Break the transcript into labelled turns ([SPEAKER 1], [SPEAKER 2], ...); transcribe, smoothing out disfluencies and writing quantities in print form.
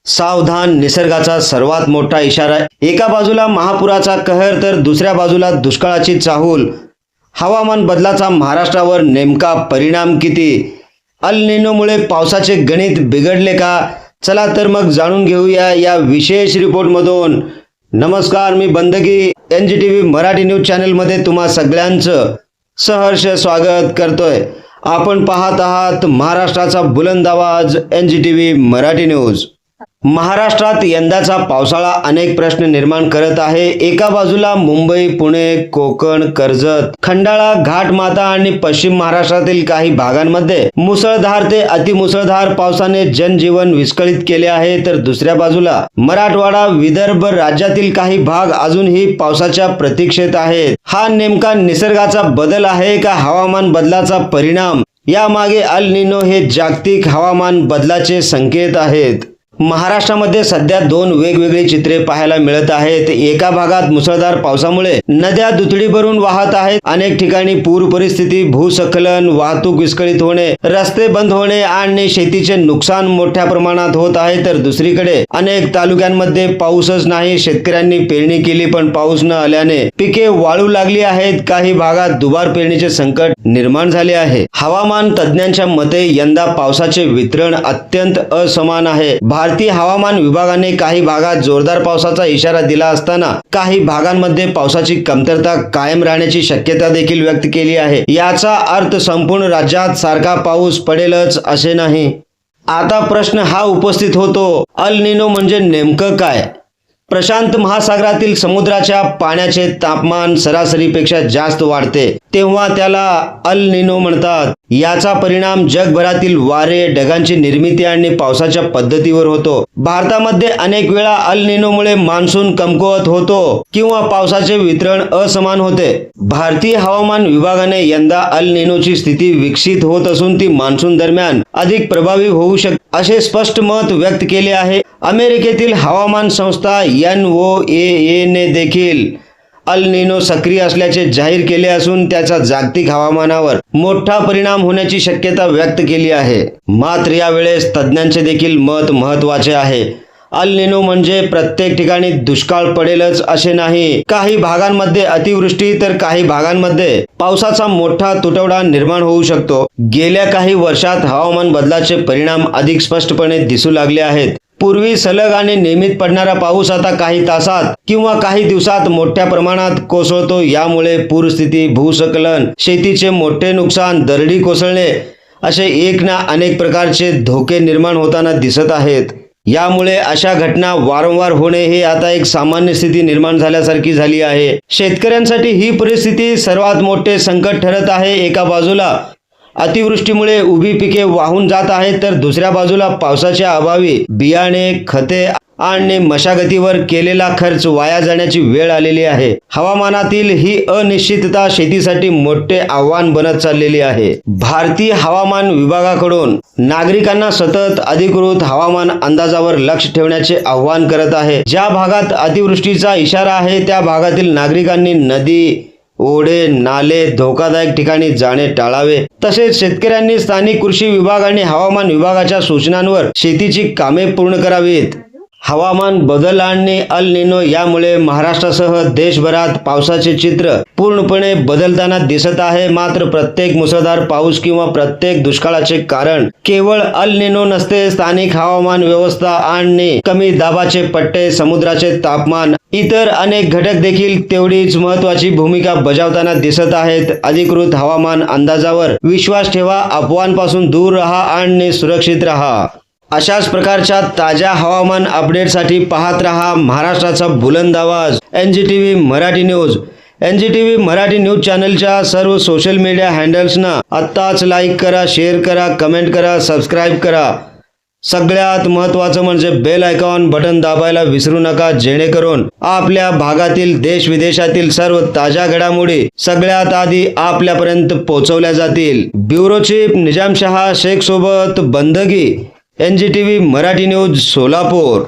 [SPEAKER 1] सावधान, निसर्गाचा सर्वात मोठा इशारा. एका बाजूला महापुराचा कहर तर दुसऱ्या बाजूला दुष्काळाची चाहूल. हवामान बदलाचा महाराष्ट्रावर नेमका परिणाम किती? अल निनोमुळे पावसाचे गणित बिघडले का? चला तर मग जाणून घेऊया या विशेष रिपोर्टमधून. नमस्कार, मी बंदगी NGTV मराठी न्यूज चॅनलमध्ये तुम्हा सगळ्यांचं सहर्ष स्वागत करतोय. आपण पाहत आहात महाराष्ट्राचा बुलंद आवाज NGTV मराठी न्यूज. महाराष्ट्रात यंदाचा पावसाळा अनेक प्रश्न निर्माण करत आहे. एका बाजूला मुंबई, पुणे, कोकण, कर्जत, खंडाळा, घाटमाता आणि पश्चिम महाराष्ट्रातील काही भागांमध्ये मुसळधार ते अतिमुसळधार पावसाने जनजीवन विस्कळीत केले आहे, तर दुसऱ्या बाजूला मराठवाडा, विदर्भ, राज्यातील काही भाग अजूनही पावसाच्या प्रतीक्षेत आहेत. हा नेमका निसर्गाचा बदल आहे का हवामान बदलाचा परिणाम? यामागे अल निनो हे जागतिक हवामान बदलाचे संकेत आहेत. महाराष्ट्रामध्ये सध्या दोन वेगवेगळी चित्रे पाहायला मिळत आहेत. एका भागात मुसळधार पावसामुळे नद्या दुथडी भरून वाहत आहेत. अनेक ठिकाणी पूर परिस्थिती, भूस्खलन, वाहतूक विस्कळीत होणे, रस्ते बंद होणे आणि शेतीचे नुकसान मोठ्या प्रमाणात होत आहे. तर दुसरीकडे अनेक तालुक्यांमध्ये पाऊसच नाही. शेतकऱ्यांनी पेरणी केली पण पाऊस न आल्याने पिके वाळू लागली आहेत. काही भागात दुबार पेरणीचे संकट निर्माण झाले आहे. हवामान तज्ञांच्या मते यंदा पावसाचे वितरण अत्यंत असमान आहे. भारतीय हवामान विभागाने काही भागात जोरदार पावसाचा इशारा दिला असताना काही भागांमध्ये पावसाची कमतरता कायम राहण्याची शक्यता देखील व्यक्त केली आहे. याचा अर्थ संपूर्ण राज्यात सारखा पाऊस पडेलच असे नाही. आता प्रश्न हा उपस्थित होतो, अल निनो म्हणजे नेमकं काय? प्रशांत महासागरातील समुद्राच्या पाण्याचे तापमान सरासरीपेक्षा जास्त वाढते तेव्हा त्याला अल निनो म्हणतात. याचा परिणाम जगभरातील वारे, ढगांची निर्मिती आणि पावसाच्या पद्धतीवर होतो. भारतामध्ये अनेक वेळा अल निनोमुळे मान्सून कमकुवत होतो किंवा पावसाचे वितरण असमान होते. भारतीय हवामान विभागाने यंदा अल निनोची स्थिती विकसित होत असून ती मान्सून दरम्यान अधिक प्रभावी होऊ शकते असे स्पष्ट मत व्यक्त केले आहे. अमेरिकेतील हवामान संस्था NOAA ने देखील अल निनो सक्रिय असल्याचे जाहीर केले असून त्याचा जागतिक हवामानावर मोठा परिणाम होण्याची शक्यता व्यक्त केली आहे. मात्र यावेळेस तज्ञांचे देखील मत महत्त्वाचे आहे. अल निनो म्हणजे प्रत्येक ठिकाणी दुष्काळ पडेलच असे नाही. काही भागांमध्ये अतिवृष्टी तर काही भागांमध्ये पावसाचा मोठा तुटवडा निर्माण होऊ शकतो. गेल्या काही वर्षात हवामान बदलाचे परिणाम अधिक स्पष्टपणे दिसू लागले आहेत. पूर्वी सलग आणि नियमित पडणारा पाऊस आता काही तासात किंवा काही दिवसात मोठ्या प्रमाणात कोसळतो. यामुळे पूरस्थिती, भूस्खलन, शेतीचे मोठे नुकसान, दरडी कोसळणे असे एक ना अनेक प्रकारचे धोके निर्माण होताना दिसत आहेत. यामुळे अशा घटना वारंवार होणे हे आता एक सामान्य स्थिती निर्माण झाल्यासारखी झाली आहे. शेतकऱ्यांसाठी ही परिस्थिती सर्वात मोठे संकट ठरत आहे. एका बाजूला अतिवृष्टीमुळे उभी पिके वाहून जात आहेत, तर दुसऱ्या बाजूला पावसाच्या अभावी बियाणे, खते आणि मशागतीवर केलेला खर्च वाया जाण्याची वेळ आलेली आहे. हवामानातील ही अनिश्चितता शेतीसाठी मोठे आव्हान बनत चाललेली आहे. भारतीय हवामान विभागाकडून नागरिकांना सतत अधिकृत हवामान अंदाजावर लक्ष ठेवण्याचे आवाहन करत आहे. ज्या भागात अतिवृष्टीचा इशारा आहे त्या भागातील नागरिकांनी नदी, ओढे, नाले, धोकादायक ठिकाणी जाणे टाळावे. तसेच शेतकऱ्यांनी स्थानिक कृषी विभाग आणि हवामान विभागाच्या सूचनांवर शेतीची कामे पूर्ण करावीत. हवामान बदल आणि अल निनो यामुळे महाराष्ट्रासह देशभरात पावसाचे चित्र पूर्णपणे बदलताना दिसत आहे. मात्र प्रत्येक मुसळधार पाऊस किंवा प्रत्येक दुष्काळाचे कारण केवळ अल निनो नसते. स्थानिक हवामान व्यवस्था आणि कमी दाबाचे पट्टे, समुद्राचे तापमान, इतर अनेक घटक देखील तेवढीच महत्त्वाची भूमिका बजावताना दिसत आहेत. अधिकृत हवामान अंदाजावर विश्वास ठेवा, अफवांपासून दूर राहा आणि सुरक्षित राहा. अशाच प्रकारच्या ताज्या हवामान अपडेटसाठी पाहत रहा महाराष्ट्राचा बुलंद आवाज NGTV Marathi news. NGTV Marathi news चॅनलच्या सर्व सोशल मीडिया हँडल्सना आत्ताच लाईक करा, शेअर करा, कमेंट करा, सबस्क्राईब करा. सगळ्यात महत्त्वाचं म्हणजे बेल आयकॉन बटन दाबायला विसरू नका, जेणेकरून आपल्या भागातील देश विदेशातील सर्व ताज्या घडामोडी सगळ्यात आधी आपल्यापर्यंत पोहोचवल्या जातील. ब्युरो चीफ निजामशाह शेख सोबत बंदगी, NGTV मराठी न्यूज, सोलापूर.